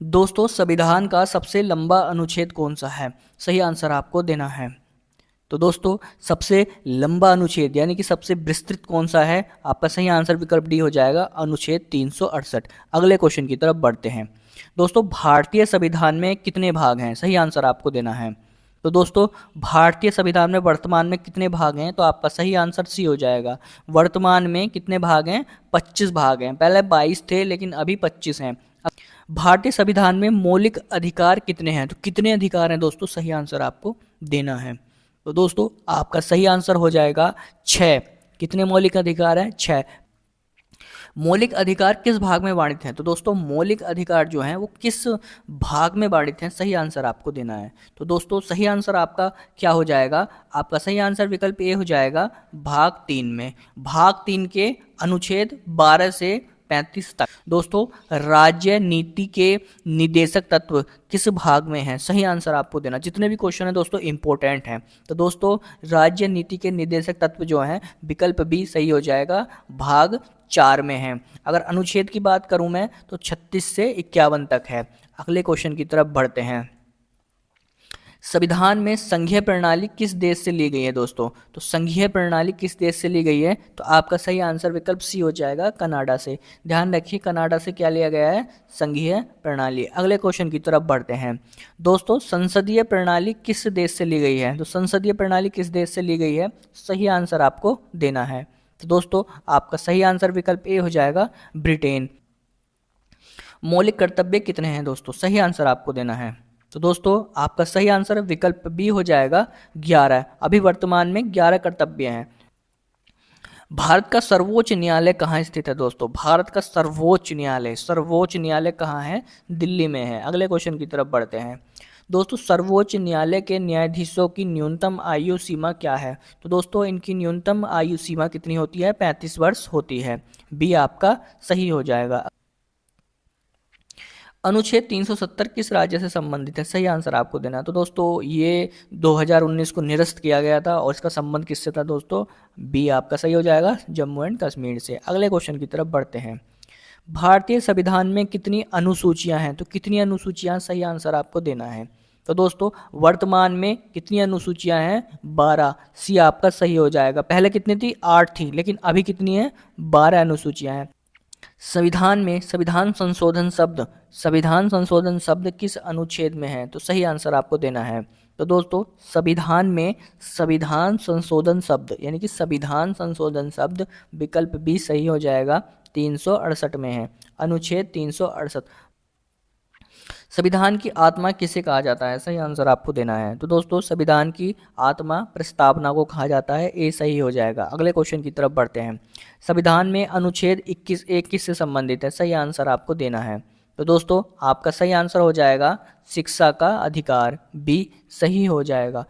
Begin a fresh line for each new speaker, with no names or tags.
दोस्तों, संविधान का सबसे लंबा अनुच्छेद कौन सा है? सही आंसर आपको देना है। तो दोस्तों, सबसे लंबा अनुच्छेद यानी कि सबसे विस्तृत कौन सा है? आपका सही आंसर विकल्प डी हो जाएगा, अनुच्छेद 368। अगले क्वेश्चन की तरफ बढ़ते हैं। दोस्तों, भारतीय संविधान में कितने भाग हैं? सही आंसर आपको देना है। तो दोस्तों, भारतीय संविधान में वर्तमान में कितने भाग हैं? तो आपका सही आंसर सी हो जाएगा। वर्तमान में कितने भाग हैं? 25 भाग हैं। पहले 22 थे लेकिन अभी 25 हैं। भारतीय संविधान में मौलिक अधिकार कितने हैं? तो कितने अधिकार हैं दोस्तों? सही आंसर आपको देना है। तो दोस्तों, आपका सही आंसर हो जाएगा 6। कितने मौलिक अधिकार हैं? 6। मौलिक अधिकार किस भाग में वर्णित हैं? तो दोस्तों, मौलिक अधिकार जो हैं वो किस भाग में वर्णित हैं? सही आंसर आपको देना है। तो दोस्तों, सही आंसर आपका क्या हो जाएगा? आपका सही आंसर विकल्प ए हो जाएगा, भाग 3 में। भाग 3 के अनुच्छेद 12 से 35 तक। दोस्तों, राज्य नीति के निदेशक तत्व किस भाग में है? सही आंसर आपको देना। जितने भी क्वेश्चन है दोस्तों इंपॉर्टेंट हैं। तो दोस्तों, राज्य नीति के निदेशक तत्व जो हैं, विकल्प बी सही हो जाएगा, भाग 4 में है। अगर अनुच्छेद की बात करूं मैं तो 36 से 51 तक है। अगले क्वेश्चन की तरफ बढ़ते हैं। संविधान में संघीय प्रणाली किस देश से ली गई है दोस्तों? तो संघीय प्रणाली किस देश से ली गई है? तो आपका सही आंसर विकल्प सी हो जाएगा, कनाडा से। ध्यान रखिए, कनाडा से क्या लिया गया है? संघीय प्रणाली। अगले क्वेश्चन की तरफ बढ़ते हैं। दोस्तों, संसदीय प्रणाली किस देश से ली गई है? तो संसदीय प्रणाली किस देश से ली गई है? सही आंसर आपको देना है। तो दोस्तों, आपका सही आंसर विकल्प ए हो जाएगा, ब्रिटेन। मौलिक कर्तव्य कितने हैं दोस्तों? सही आंसर आपको देना है। तो दोस्तों, आपका सही आंसर विकल्प बी हो जाएगा, 11। अभी वर्तमान में 11 कर्तव्य हैं। भारत का सर्वोच्च न्यायालय कहाँ स्थित है दोस्तों? भारत का सर्वोच्च न्यायालय कहाँ है? दिल्ली में है। अगले क्वेश्चन की तरफ बढ़ते हैं। दोस्तों, सर्वोच्च न्यायालय के न्यायाधीशों की न्यूनतम आयु सीमा क्या है? तो दोस्तों, इनकी न्यूनतम आयु सीमा कितनी होती है? 35 वर्ष होती है। बी आपका सही हो जाएगा। अनुच्छेद 370 किस राज्य से संबंधित है? सही आंसर आपको देना है। तो दोस्तों, ये 2019 को निरस्त किया गया था और इसका संबंध किससे था दोस्तों? बी आपका सही हो जाएगा, जम्मू एंड कश्मीर से। अगले क्वेश्चन की तरफ बढ़ते हैं। भारतीय संविधान में कितनी अनुसूचियां हैं? तो कितनी अनुसूचियां? सही आंसर आपको देना है। तो दोस्तों, वर्तमान में कितनी अनुसूचियां हैं? 12। सी आपका सही हो जाएगा। पहले कितनी थी? 8 थी, लेकिन अभी कितनी है? 12 अनुसूचियां हैं। संविधान में संविधान संशोधन शब्द किस अनुच्छेद में है? तो सही आंसर आपको देना है। तो दोस्तों, संविधान में संविधान संशोधन शब्द यानी कि संविधान संशोधन शब्द विकल्प बी सही हो जाएगा, 368 में है, अनुच्छेद 368। संविधान की आत्मा किसे कहा जाता है? सही आंसर आपको देना है। तो दोस्तों, संविधान की आत्मा प्रस्तावना को कहा जाता है, ए सही हो जाएगा। अगले क्वेश्चन की तरफ बढ़ते हैं। संविधान में अनुच्छेद 21 से संबंधित है? सही आंसर आपको देना है। तो दोस्तों, आपका सही आंसर हो जाएगा शिक्षा का अधिकार, बी सही हो जाएगा।